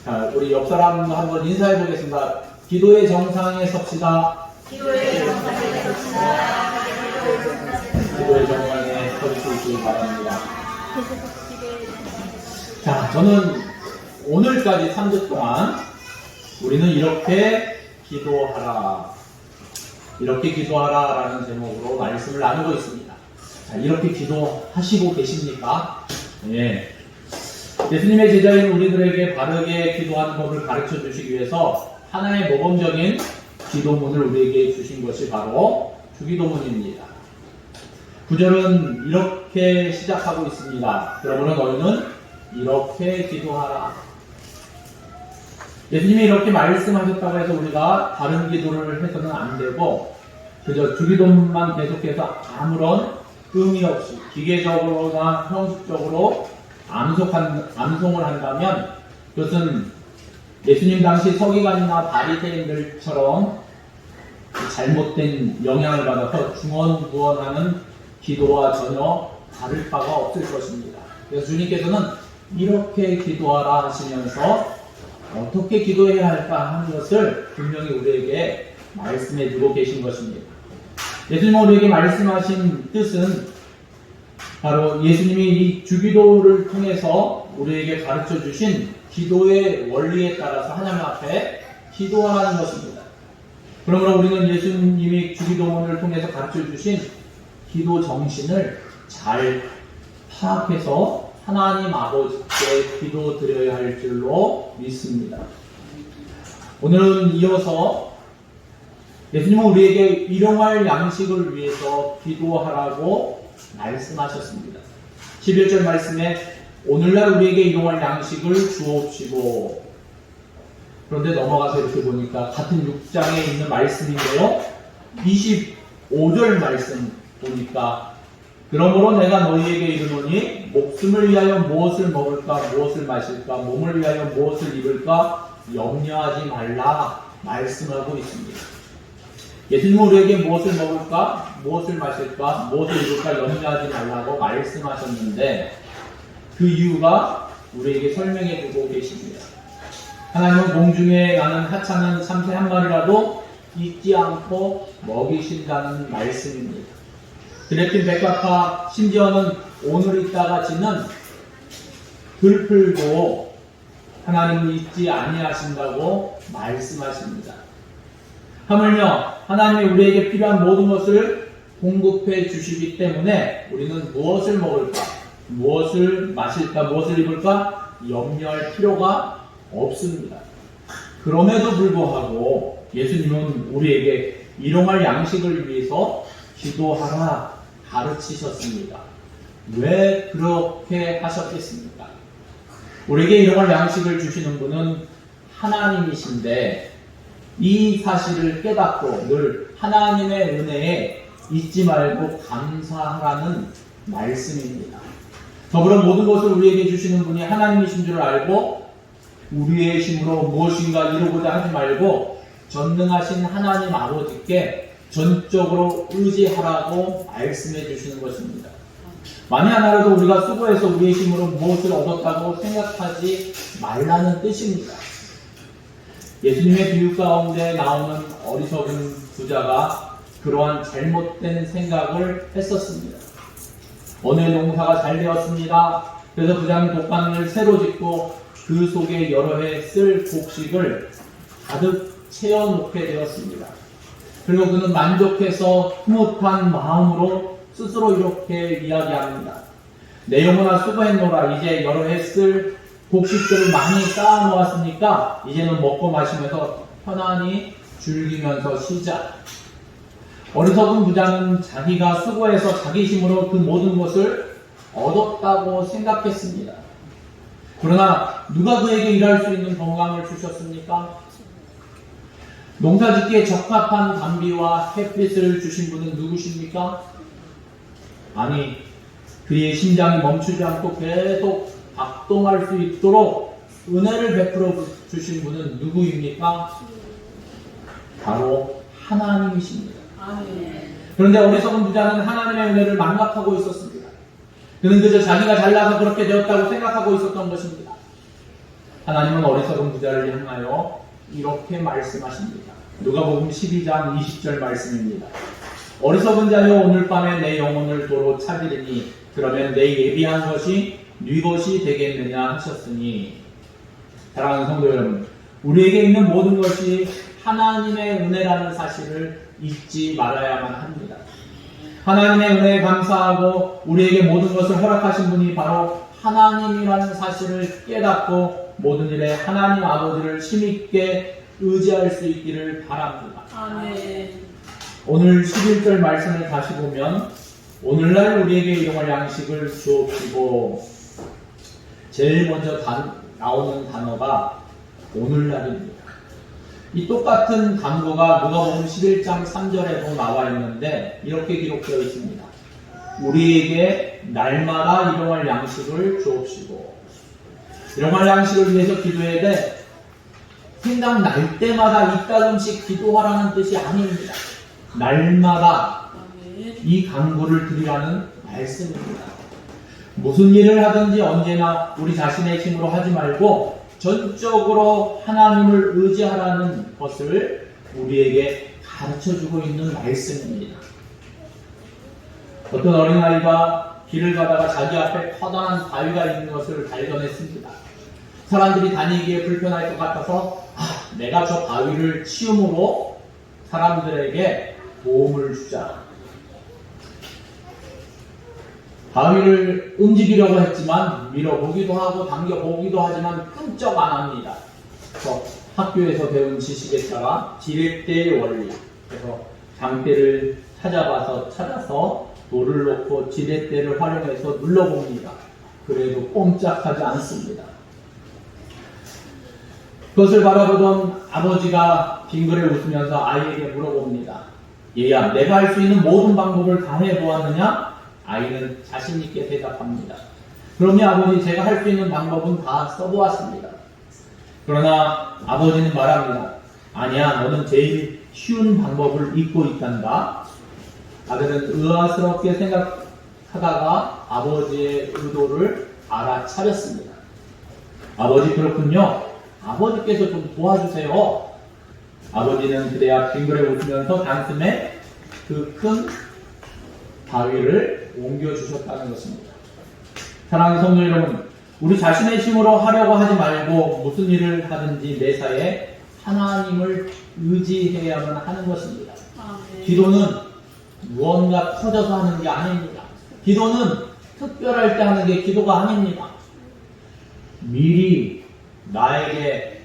자, 우리 옆 사람도 한번 인사해 보겠습니다. 기도의 정상에 섭시다. 기도의 정상에 섭시다. 기도의 정상에 설 수 있길 바랍니다. 자, 저는 오늘까지 3주 동안 우리는 이렇게 기도하라, 이렇게 기도하라 라는 제목으로 말씀을 나누고 있습니다. 자, 이렇게 기도하시고 계십니까? 예. 예수님의 제자인 우리들에게 바르게 기도하는 법을 가르쳐 주시기 위해서 하나의 모범적인 기도문을 우리에게 주신 것이 바로 주기도문입니다. 구절은 이렇게 시작하고 있습니다. 그러므로 너희는 이렇게 기도하라. 예수님이 이렇게 말씀하셨다고 해서 우리가 다른 기도를 해서는 안 되고 그저 주기도문만 계속해서 아무런 의미 없이 기계적으로나 형식적으로 암송을 한다면 그것은 예수님 당시 서기관이나 바리새인들처럼 잘못된 영향을 받아서 중언부언하는 기도와 전혀 다를 바가 없을 것입니다. 그래서 주님께서는 이렇게 기도하라 하시면서 어떻게 기도해야 할까 하는 것을 분명히 우리에게 말씀해 주고 계신 것입니다. 예수님이 우리에게 말씀하신 뜻은 바로 예수님이 이 주기도를 통해서 우리에게 가르쳐 주신 기도의 원리에 따라서 하나님 앞에 기도하라는 것입니다. 그러므로 우리는 예수님이 주기도문을 통해서 가르쳐 주신 기도 정신을 잘 파악해서 하나님 아버지께 기도 드려야 할 줄로 믿습니다. 오늘은 이어서 예수님은 우리에게 일용할 양식을 위해서 기도하라고 말씀하셨습니다. 11절 말씀에 오늘날 우리에게 일용할 양식을 주옵시고, 그런데 넘어가서 이렇게 보니까 같은 6장에 있는 말씀인데요, 25절 말씀 보니까 그러므로 내가 너희에게 이르노니 목숨을 위하여 무엇을 먹을까 무엇을 마실까 몸을 위하여 무엇을 입을까 염려하지 말라 말씀하고 있습니다. 예수님은 우리에게 무엇을 먹을까 무엇을 마실까 무엇을 입을까 염려하지 말라고 말씀하셨는데 그 이유가 우리에게 설명해 주고 계십니다. 하나님은 공중에 나는 하찮은 참새 한 마리라도 잊지 않고 먹이신다는 말씀입니다. 드레핀 백과파 심지어는 오늘 있다가 지는 들풀도 하나님은 잊지 아니하신다고 말씀하십니다. 하물며 하나님이 우리에게 필요한 모든 것을 공급해 주시기 때문에 우리는 무엇을 먹을까, 무엇을 마실까, 무엇을 입을까 염려할 필요가 없습니다. 그럼에도 불구하고 예수님은 우리에게 일용할 양식을 위해서 기도하라 가르치셨습니다. 왜 그렇게 하셨겠습니까? 우리에게 일용할 양식을 주시는 분은 하나님이신데 이 사실을 깨닫고 늘 하나님의 은혜에 잊지 말고 감사하라는 말씀입니다. 더불어 모든 것을 우리에게 주시는 분이 하나님이신 줄 알고 우리의 힘으로 무엇인가 이루고자 하지 말고 전능하신 하나님 아버지께 전적으로 의지하라고 말씀해 주시는 것입니다. 만에 하나라도 우리가 수고해서 우리의 힘으로 무엇을 얻었다고 생각하지 말라는 뜻입니다. 예수님의 비유 가운데 나오는 어리석은 부자가 그러한 잘못된 생각을 했었습니다. 어느 농사가 잘 되었습니다. 그래서 부자는 독간을 새로 짓고 그 속에 여러 해 쓸 곡식을 가득 채워놓게 되었습니다. 그리고 그는 만족해서 흐뭇한 마음으로 스스로 이렇게 이야기합니다. 내 영혼아 수고했노라. 이제 여러 해 쓸 곡식들을 많이 쌓아 놓았으니까 이제는 먹고 마시면서 편안히 즐기면서 쉬자. 어리석은 부자는 자기가 수고해서 자기 힘으로 그 모든 것을 얻었다고 생각했습니다. 그러나 누가 그에게 일할 수 있는 건강을 주셨습니까? 농사짓기에 적합한 담비와 햇빛을 주신 분은 누구십니까? 아니, 그의 심장이 멈추지 않고 계속 작동할 수 있도록 은혜를 베풀어 주신 분은 누구입니까? 바로 하나님이십니다. 그런데 어리석은 부자는 하나님의 은혜를 망각하고 있었습니다. 그는 그저 자기가 잘나서 그렇게 되었다고 생각하고 있었던 것입니다. 하나님은 어리석은 부자를 향하여 이렇게 말씀하십니다. 누가복음 12장 20절 말씀입니다. 어리석은 자여 오늘 밤에 내 영혼을 도로 찾으리니 그러면 내 예비한 것이 네 것이 되겠느냐 하셨으니. 사랑하는 성도 여러분, 우리에게 있는 모든 것이 하나님의 은혜라는 사실을 잊지 말아야만 합니다. 하나님의 은혜에 감사하고 우리에게 모든 것을 허락하신 분이 바로 하나님이라는 사실을 깨닫고 모든 일에 하나님 아버지를 힘있게 의지할 수 있기를 바랍니다. 아멘. 오늘 11절 말씀을 다시 보면 오늘날 우리에게 일용할 양식을 주옵시고, 제일 먼저 나오는 단어가 오늘날입니다. 이 똑같은 단어가 누가복음 11장 3절에도 나와 있는데 이렇게 기록되어 있습니다. 우리에게 날마다 일용할 양식을 주옵시고. 일용할 양식을 위해서 기도해야 돼. 생각날 때마다 이따금씩 기도하라는 뜻이 아닙니다. 날마다 이 간구를 드리라는 말씀입니다. 무슨 일을 하든지 언제나 우리 자신의 힘으로 하지 말고 전적으로 하나님을 의지하라는 것을 우리에게 가르쳐주고 있는 말씀입니다. 어떤 어린아이가 길을 가다가 자기 앞에 커다란 바위가 있는 것을 발견했습니다. 사람들이 다니기에 불편할 것 같아서 내가 저 바위를 치움으로 사람들에게 도움을 주자. 바위를 움직이려고 했지만 밀어보기도 하고 당겨보기도 하지만 끔쩍 안 합니다. 그래서 학교에서 배운 지식에 따라 지렛대의 원리, 그래서 장대를 찾아서 돌을 놓고 지렛대를 활용해서 눌러봅니다. 그래도 꼼짝하지 않습니다. 그것을 바라보던 아버지가 빙그레 웃으면서 아이에게 물어봅니다. 얘야, 내가 할 수 있는 모든 방법을 다 해보았느냐? 아이는 자신있게 대답합니다. 그럼요 아버지, 제가 할 수 있는 방법은 다 써보았습니다. 그러나 아버지는 말합니다. 아니야, 너는 제일 쉬운 방법을 잊고 있단다. 아들은 의아스럽게 생각하다가 아버지의 의도를 알아차렸습니다. 아버지, 그렇군요. 아버지께서 좀 도와주세요. 아버지는 그래야 빙그레 웃으면서 단숨에 그 큰 바위를 옮겨주셨다는 것입니다. 사랑하는 성도 여러분, 우리 자신의 힘으로 하려고 하지 말고 무슨 일을 하든지 매사에 하나님을 의지해야만 하는 것입니다. 기도는 무언가 터져서 하는 게 아닙니다. 기도는 특별할 때 하는 게 기도가 아닙니다. 미리 나에게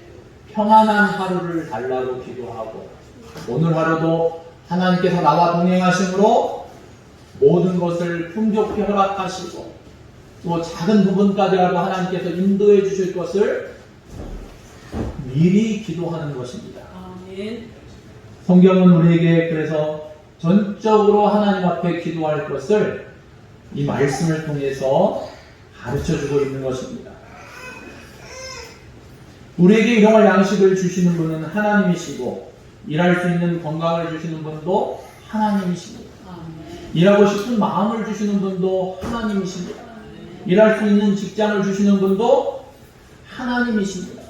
평안한 하루를 달라고 기도하고, 오늘 하루도 하나님께서 나와 동행하심으로 모든 것을 풍족히 허락하시고 또 작은 부분까지라도 하나님께서 인도해 주실 것을 미리 기도하는 것입니다. 아멘. 성경은 우리에게 그래서 전적으로 하나님 앞에 기도할 것을 이 말씀을 통해서 가르쳐주고 있는 것입니다. 우리에게 일용할 양식을 주시는 분은 하나님이시고 일할 수 있는 건강을 주시는 분도 하나님이십니다. 일하고 싶은 마음을 주시는 분도 하나님이십니다. 일할 수 있는 직장을 주시는 분도 하나님이십니다.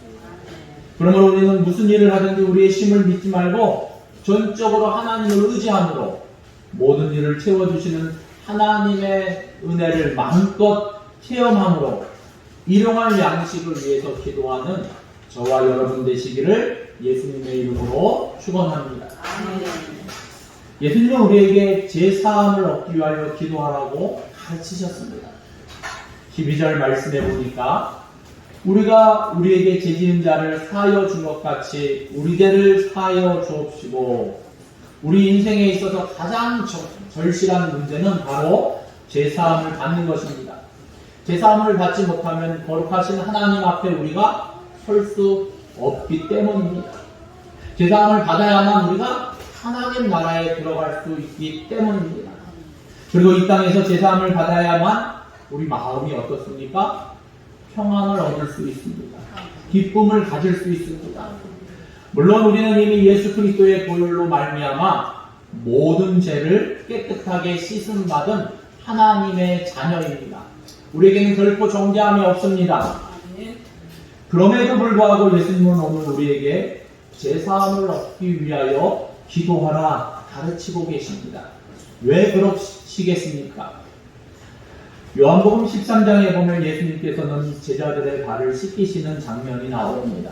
그러므로 우리는 무슨 일을 하든지 우리의 힘을 믿지 말고 전적으로 하나님을 의지함으로 모든 일을 채워주시는 하나님의 은혜를 마음껏 체험함으로 일용할 양식을 위해서 기도하는 저와 여러분 되시기를 예수님의 이름으로 축원합니다. 예수님은 우리에게 제사함을 얻기 위하여 기도하라고 가르치셨습니다. 12절 말씀해 보니까 우리가 우리에게 죄지은 자를 사하여 준 것 같이 우리 죄를 사하여 주옵시고. 우리 인생에 있어서 가장 절실한 문제는 바로 제사함을 받는 것입니다. 제사함을 받지 못하면 거룩하신 하나님 앞에 우리가 설 수 없기 때문입니다. 제사함을 받아야만 우리가 하나님 나라에 들어갈 수 있기 때문입니다. 그리고 이 땅에서 제사함을 받아야만 우리 마음이 어떻습니까? 평안을 얻을 수 있습니다. 기쁨을 가질 수 있습니다. 물론 우리는 이미 예수 그리스도의 보혈로 말미암아 모든 죄를 깨끗하게 씻음 받은 하나님의 자녀입니다. 우리에게는 결코 정죄함이 없습니다. 그럼에도 불구하고 예수님은 오늘 우리에게 제사함을 얻기 위하여 기도하라 가르치고 계십니다. 왜 그러시겠습니까? 요한복음 13장에 보면 예수님께서는 제자들의 발을 씻기시는 장면이 나옵니다.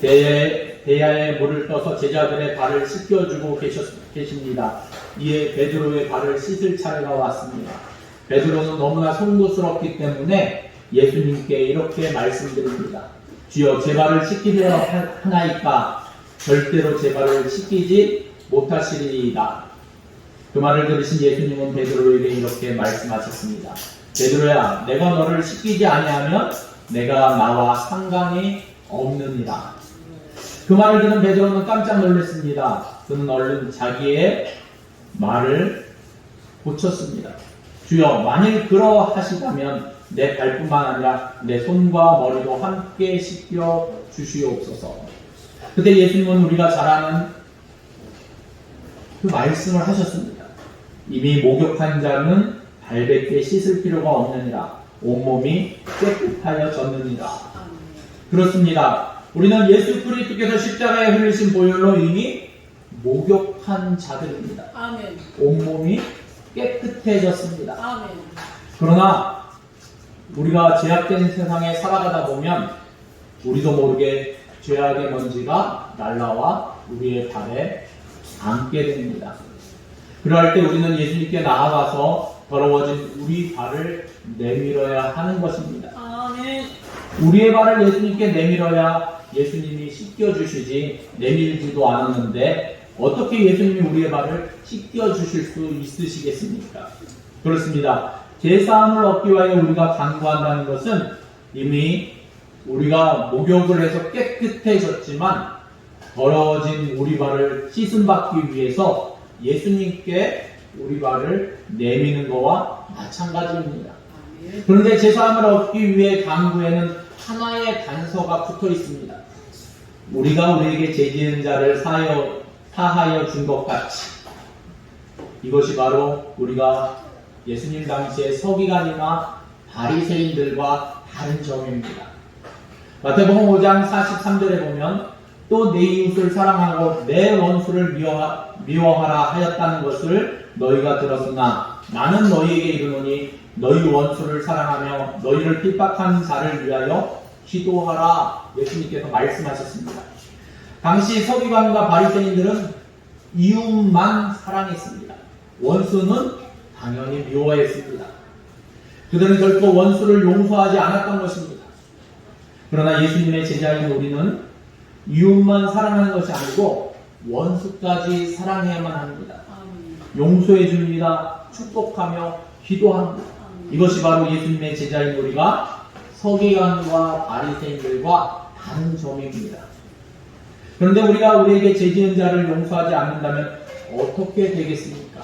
대야에 물을 떠서 제자들의 발을 씻겨주고 계십니다. 이에 베드로의 발을 씻을 차례가 왔습니다. 베드로는 너무나 송구스럽기 때문에 예수님께 이렇게 말씀드립니다. 주여, 제 발을 씻기려 하나이까 절대로 제 발을 씻기지 못하시리이다. 그 말을 들으신 예수님은 베드로에게 이렇게 말씀하셨습니다. 베드로야, 내가 너를 씻기지 아니하면 내가 나와 상관이 없느니라. 그 말을 들은 베드로는 깜짝 놀랐습니다. 그는 얼른 자기의 말을 고쳤습니다. 주여, 만일 그러하시다면 내 발뿐만 아니라 내 손과 머리도 함께 씻겨 주시옵소서. 그때 예수님은 우리가 잘 아는 그 말씀을 하셨습니다. 이미 목욕한 자는 발밖에 씻을 필요가 없느니라. 온몸이 깨끗하여 졌느니라. 그렇습니다. 우리는 예수 그리스도께서 십자가에 흘리신 보혈로 이미 목욕한 자들입니다. 아멘. 온몸이 깨끗해졌습니다. 아멘. 그러나 우리가 죄악된 세상에 살아가다 보면 우리도 모르게 죄악의 먼지가 날라와 우리의 발에 앉게 됩니다. 그럴 때 우리는 예수님께 나아가서 더러워진 우리 발을 내밀어야 하는 것입니다. 아멘. 우리의 발을 예수님께 내밀어야 예수님이 씻겨주시지 내밀지도 않았는데 어떻게 예수님이 우리의 발을 씻겨주실 수 있으시겠습니까? 그렇습니다. 제사함을 얻기 위하여 우리가 간구한다는 것은 이미 우리가 목욕을 해서 깨끗해졌지만 더러워진 우리 발을 씻음받기 위해서 예수님께 우리 발을 내미는 것과 마찬가지입니다. 그런데 제사함을 얻기 위해 간구에는 하나의 단서가 붙어 있습니다. 우리가 우리에게 죄지은 자를 사하여 준 것 같이. 이것이 바로 우리가 예수님 당시의 서기관이나 바리새인들과 다른 점입니다. 마태복음 5장 43절에 보면 또 내 이웃을 사랑하고 내 원수를 미워하라 하였다는 것을 너희가 들었으나 나는 너희에게 이르노니 너희 원수를 사랑하며 너희를 핍박한 자를 위하여 기도하라. 예수님께서 말씀하셨습니다. 당시 서기관과 바리새인들은 이웃만 사랑했습니다. 원수는 당연히 미워했습니다. 그들은 결코 원수를 용서하지 않았던 것입니다. 그러나 예수님의 제자인 우리는 이웃만 사랑하는 것이 아니고 원수까지 사랑해야만 합니다. 용서해 줍니다. 축복하며 기도합니다. 이것이 바로 예수님의 제자인 우리가 서기관과 바리새인들과 다른 점입니다. 그런데 우리가 우리에게 죄 지은 자를 용서하지 않는다면 어떻게 되겠습니까?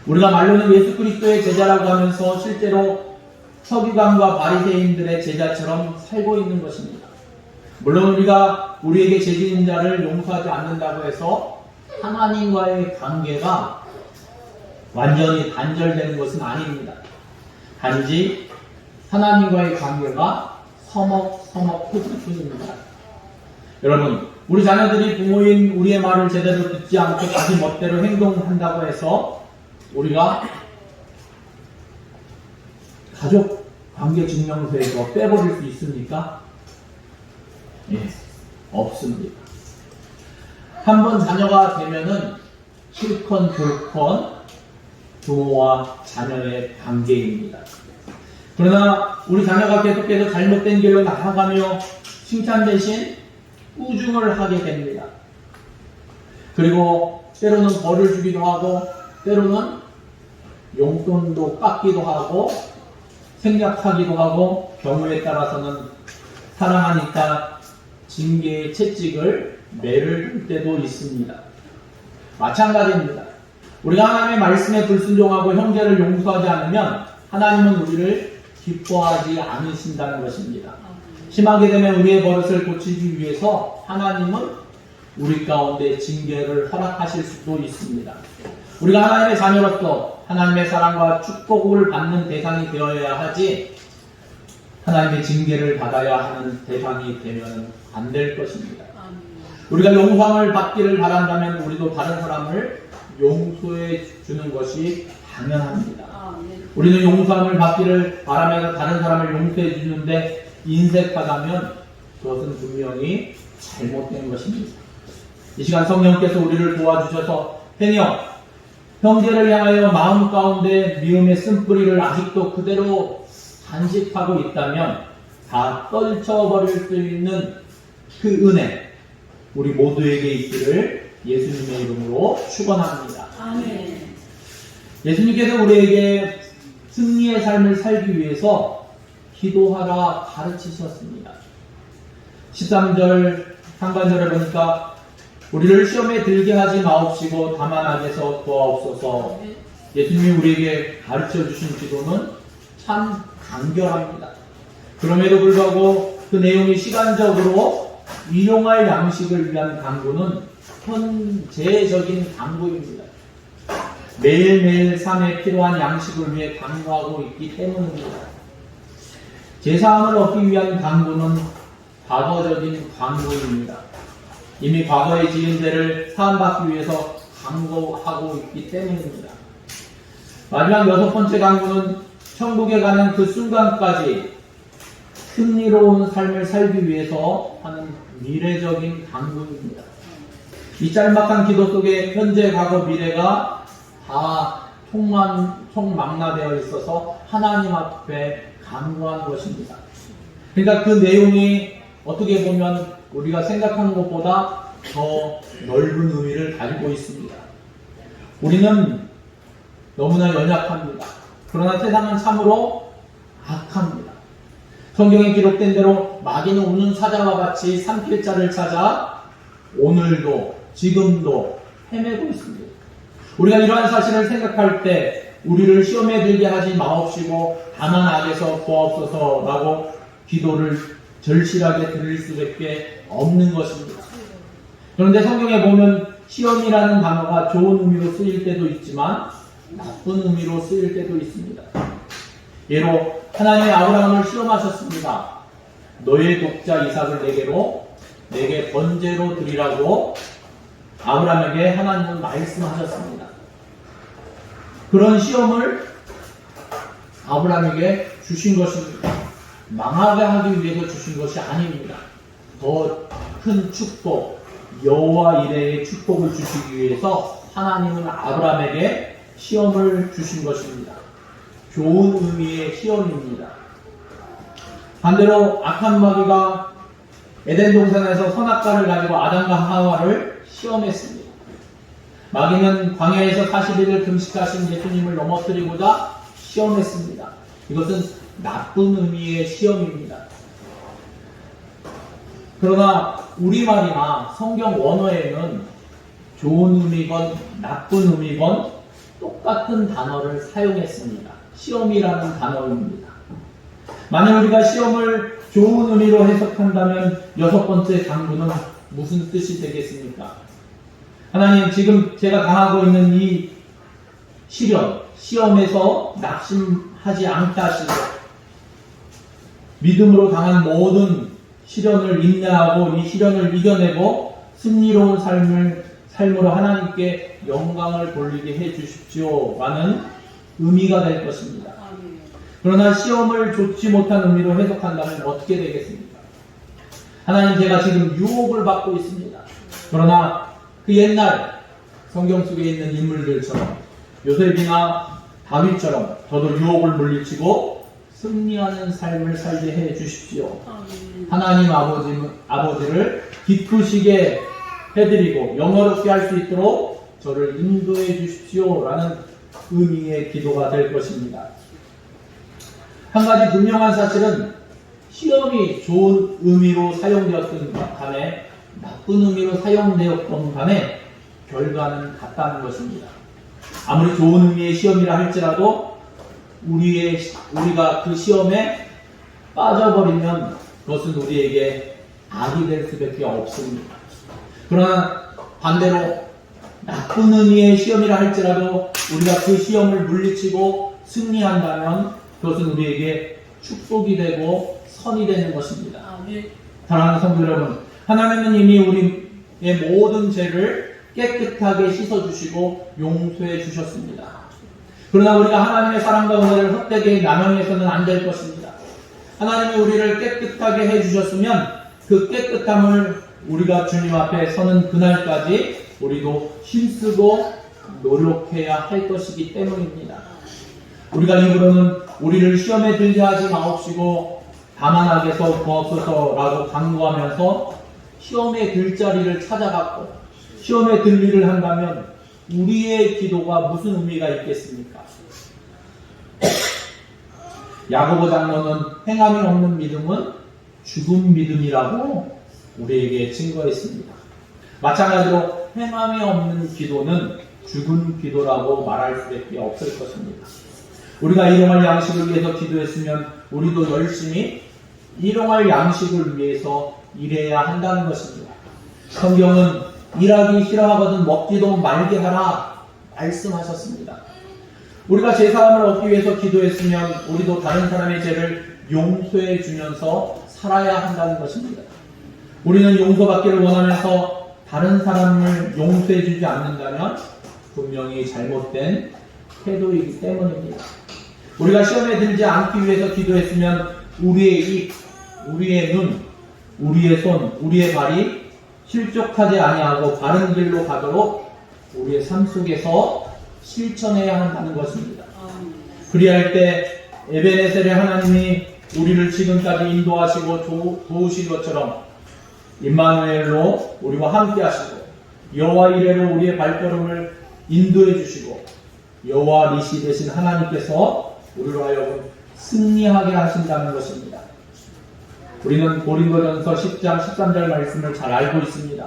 우리가 말로는 예수 그리스도의 제자라고 하면서 실제로 서기관과 바리새인들의 제자처럼 살고 있는 것입니다. 물론 우리가 우리에게 죄 지은 자를 용서하지 않는다고 해서 하나님과의 관계가 완전히 단절되는 것은 아닙니다. 단지 하나님과의 관계가 서먹서먹해질 뿐입니다. 여러분, 우리 자녀들이 부모인 우리의 말을 제대로 듣지 않고 자기 멋대로 행동한다고 해서 우리가 가족 관계 증명서에서 빼버릴 수 있습니까? 예, 없습니다. 한번 자녀가 되면은 실컷 불컨 부모와 자녀의 관계입니다. 그러나 우리 자녀가 계속해서 잘못된 길로 나아가며 칭찬 대신 꾸중을 하게 됩니다. 그리고 때로는 벌을 주기도 하고 때로는 용돈도 깎기도 하고 생략하기도 하고 경우에 따라서는 사랑하니까 징계의 채찍을 매를 들 때도 있습니다. 마찬가지입니다. 우리가 하나님의 말씀에 불순종하고 형제를 용서하지 않으면 하나님은 우리를 기뻐하지 않으신다는 것입니다. 심하게 되면 우리의 버릇을 고치기 위해서 하나님은 우리 가운데 징계를 허락하실 수도 있습니다. 우리가 하나님의 자녀로서 하나님의 사랑과 축복을 받는 대상이 되어야 하지 하나님의 징계를 받아야 하는 대상이 되면 안 될 것입니다. 우리가 용서함을 받기를 바란다면 우리도 다른 사람을 용서해 주는 것이 당연합니다. 우리는 용서함을 받기를 바라면서 다른 사람을 용서해 주는데 인색하다면 그것은 분명히 잘못된 것입니다. 이 시간 성령께서 우리를 도와주셔서 행여 형제를 향하여 마음 가운데 미움의 쓴뿌리를 아직도 그대로 간직하고 있다면 다 떨쳐버릴 수 있는 그 은혜 우리 모두에게 있기를 예수님의 이름으로 축원합니다. 아멘. 예수님께서 우리에게 승리의 삶을 살기 위해서 기도하라 가르치셨습니다. 13절 상반절에 보니까 우리를 시험에 들게 하지 마옵시고 다만 악에서 도와옵소서. 예수님이 우리에게 가르쳐 주신 기도는 참 간결합니다. 그럼에도 불구하고 그 내용이 시간적으로 일용할 양식을 위한 강구는 현재적인 강구입니다. 매일매일 삶에 필요한 양식을 위해 강구하고 있기 때문입니다. 제사함을 얻기 위한 강구는 과거적인 강구입니다. 이미 과거에 지은 죄를 사함받기 위해서 강구하고 있기 때문입니다. 마지막 6번째 강구는 천국에 가는 그 순간까지 흥미로운 삶을 살기 위해서 하는 미래적인 강구입니다. 이 짤막한 기도 속에 현재, 과거, 미래가 다 총망라되어 있어서 하나님 앞에 강구한 것입니다. 그러니까 그 내용이 어떻게 보면 우리가 생각하는 것보다 더 넓은 의미를 가지고 있습니다. 우리는 너무나 연약합니다. 그러나 세상은 참으로 악합니다. 성경에 기록된 대로 마귀는 우는 사자와 같이 삼킬 자를 찾아 오늘도 지금도 헤매고 있습니다. 우리가 이러한 사실을 생각할 때 우리를 시험에 들게 하지 마옵시고 다만 악에서 구하옵소서라고 기도를 절실하게 드릴 수밖에 없는 것입니다. 그런데 성경에 보면 시험이라는 단어가 좋은 의미로 쓰일 때도 있지만 나쁜 의미로 쓰일 때도 있습니다. 예로 하나님의 아브라함을 시험하셨습니다. 너의 독자 이삭을 내게 번제로 드리라고 아브라함에게 하나님은 말씀하셨습니다. 그런 시험을 아브라함에게 주신 것입니다. 망하게 하기 위해서 주신 것이 아닙니다. 더 큰 축복, 여호와 이레의 축복을 주시기 위해서 하나님은 아브라함에게 시험을 주신 것입니다. 좋은 의미의 시험입니다. 반대로 악한 마귀가 에덴 동산에서 선악과를 가지고 아담과 하와를 시험했습니다. 마귀는 광야에서 40일을 금식하신 예수님을 넘어뜨리고자 시험했습니다. 이것은 나쁜 의미의 시험입니다. 그러나 우리말이나 성경 원어에는 좋은 의미건 나쁜 의미건 똑같은 단어를 사용했습니다. 시험이라는 단어입니다. 만약 우리가 시험을 좋은 의미로 해석한다면 6번째 강구는 무슨 뜻이 되겠습니까? 하나님, 지금 제가 당하고 있는 이 시험에서 낙심하지 않게 하시고 믿음으로 당한 모든 시련을 인내하고 이 시련을 이겨내고 승리로운 삶으로 하나님께 영광을 돌리게 해 주십시오 라는 의미가 될 것입니다. 그러나 시험을 좋지 못한 의미로 해석한다면 어떻게 되겠습니까? 하나님, 제가 지금 유혹을 받고 있습니다. 그러나 그 옛날 성경 속에 있는 인물들처럼 요셉이나 다윗처럼 저도 유혹을 물리치고 승리하는 삶을 살게 해 주십시오. 하나님 아버지를 기쁘시게 해드리고 영어롭게 할 수 있도록 저를 인도해 주십시오 라는 의미의 기도가 될 것입니다. 한 가지 분명한 사실은 시험이 좋은 의미로 사용되었던 간에 나쁜 의미로 사용되었던 간에 결과는 같다는 것입니다. 아무리 좋은 의미의 시험이라 할지라도 우리가 그 시험에 빠져버리면 그것은 우리에게 악이 될 수밖에 없습니다. 그러나 반대로 나쁜 의미의 시험이라 할지라도 우리가 그 시험을 물리치고 승리한다면 그것은 우리에게 축복이 되고 선이 되는 것입니다. 아멘. 사랑하는 성도 여러분, 하나님은 이미 우리의 모든 죄를 깨끗하게 씻어주시고 용서해 주셨습니다. 그러나 우리가 하나님의 사랑과 은혜를 헛되게 남용해서는 안 될 것입니다. 하나님이 우리를 깨끗하게 해주셨으면 그 깨끗함을 우리가 주님 앞에 서는 그날까지 우리도 힘쓰고 노력해야 할 것이기 때문입니다. 우리가 입으로는 우리를 시험에 들게 하지 마옵시고 다만 악에서 구하소서라고 간구하면서 시험에 들 자리를 찾아갔고 시험에 들 일을 한다면 우리의 기도가 무슨 의미가 있겠습니까? 야고보 장로는 행함이 없는 믿음은 죽은 믿음이라고 우리에게 증거했습니다. 마찬가지로 행함이 없는 기도는 죽은 기도라고 말할 수밖에 없을 것입니다. 우리가 일용할 양식을 위해서 기도했으면 우리도 열심히 일용할 양식을 위해서 일해야 한다는 것입니다. 성경은 일하기 싫어하거든 먹지도 말게 하라 말씀하셨습니다. 우리가 제사함을 얻기 위해서 기도했으면 우리도 다른 사람의 죄를 용서해 주면서 살아야 한다는 것입니다. 우리는 용서받기를 원하면서 다른 사람을 용서해 주지 않는다면 분명히 잘못된 태도이기 때문입니다. 우리가 시험에 들지 않기 위해서 기도했으면 우리의 입, 우리의 눈, 우리의 손, 우리의 발이 실족하지 아니하고 바른 길로 가도록 우리의 삶 속에서 실천해야 한다는 것입니다. 그리할 때 에베네셀의 하나님이 우리를 지금까지 인도하시고 도우신 것처럼 임마누엘로 우리와 함께 하시고 여호와 이레로 우리의 발걸음을 인도해 주시고 여호와 니시 되신 하나님께서 우리로 하여금 승리하게 하신다는 것입니다. 우리는 고린도전서 10장 13절 말씀을 잘 알고 있습니다.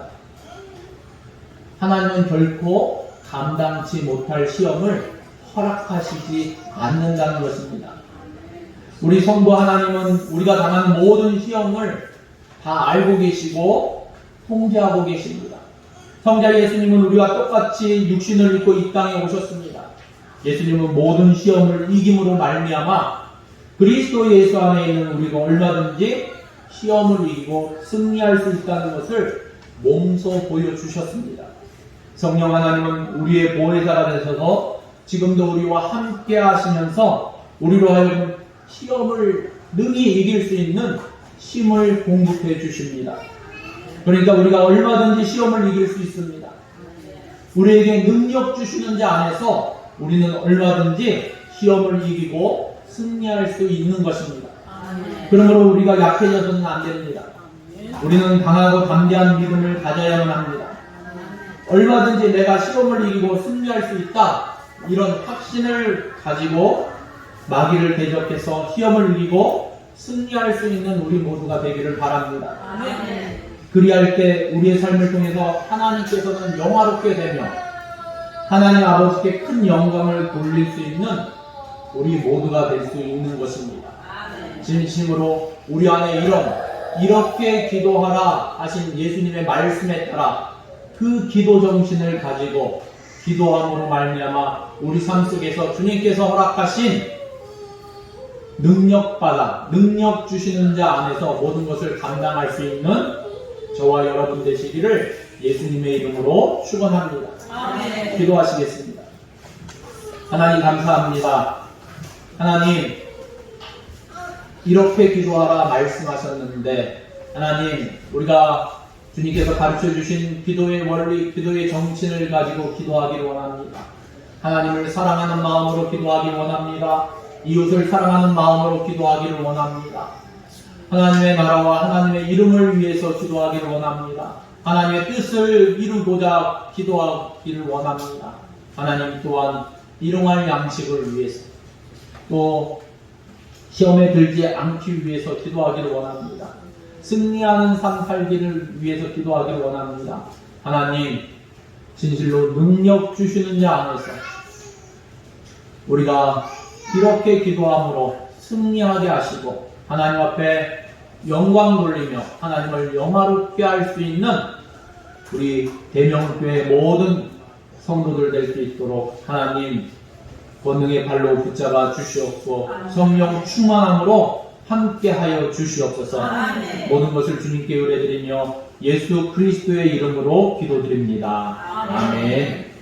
하나님은 결코 감당치 못할 시험을 허락하시지 않는다는 것입니다. 우리 성부 하나님은 우리가 당하는 모든 시험을 다 알고 계시고 통제하고 계십니다. 성자 예수님은 우리와 똑같이 육신을 입고 이 땅에 오셨습니다. 예수님은 모든 시험을 이김으로 말미암아 그리스도 예수 안에 있는 우리가 얼마든지 시험을 이기고 승리할 수 있다는 것을 몸소 보여주셨습니다. 성령 하나님은 우리의 보혜사가 되셔서 지금도 우리와 함께 하시면서 우리로 하여금 시험을 능히 이길 수 있는 힘을 공급해 주십니다. 그러니까 우리가 얼마든지 시험을 이길 수 있습니다. 우리에게 능력 주시는 자 안에서 우리는 얼마든지 시험을 이기고 승리할 수 있는 것입니다. 그러므로 우리가 약해져서는 안 됩니다. 우리는 강하고 담대한 믿음을 가져야만 합니다. 얼마든지 내가 시험을 이기고 승리할 수 있다, 이런 확신을 가지고 마귀를 대적해서 시험을 이기고 승리할 수 있는 우리 모두가 되기를 바랍니다. 그리할 때 우리의 삶을 통해서 하나님께서는 영화롭게 되며 하나님 아버지께 큰 영광을 돌릴 수 있는 우리 모두가 될 수 있는 것입니다. 진심으로 우리 안에 이렇게 기도하라 하신 예수님의 말씀에 따라 그 기도 정신을 가지고 기도함으로 말미암아 우리 삶 속에서 주님께서 허락하신 능력 주시는 자 안에서 모든 것을 감당할 수 있는 저와 여러분 되시기를 예수님의 이름으로 축원합니다. 기도하시겠습니다. 하나님 감사합니다. 하나님 이렇게 기도하라 말씀하셨는데 하나님 우리가 주님께서 가르쳐 주신 기도의 원리, 기도의 정신을 가지고 기도하기를 원합니다. 하나님을 사랑하는 마음으로 기도하기를 원합니다. 이웃을 사랑하는 마음으로 기도하기를 원합니다. 하나님의 나라와 하나님의 이름을 위해서 기도하기를 원합니다. 하나님의 뜻을 이루고자 기도하기를 원합니다. 하나님 또한 일용할 양식을 위해서 또 시험에 들지 않기 위해서 기도하기를 원합니다. 승리하는 삶 살기를 위해서 기도하기를 원합니다. 하나님 진실로 능력 주시는 자 안에서 우리가 이렇게 기도함으로 승리하게 하시고 하나님 앞에 영광 돌리며 하나님을 영화롭게 할 수 있는 우리 대명교회 모든 성도들 될 수 있도록 하나님 권능의 발로 붙잡아 주시옵고 성령 충만함으로 함께하여 주시옵소서. 아멘. 모든 것을 주님께 의뢰드리며 예수 그리스도의 이름으로 기도드립니다. 아멘. 아멘.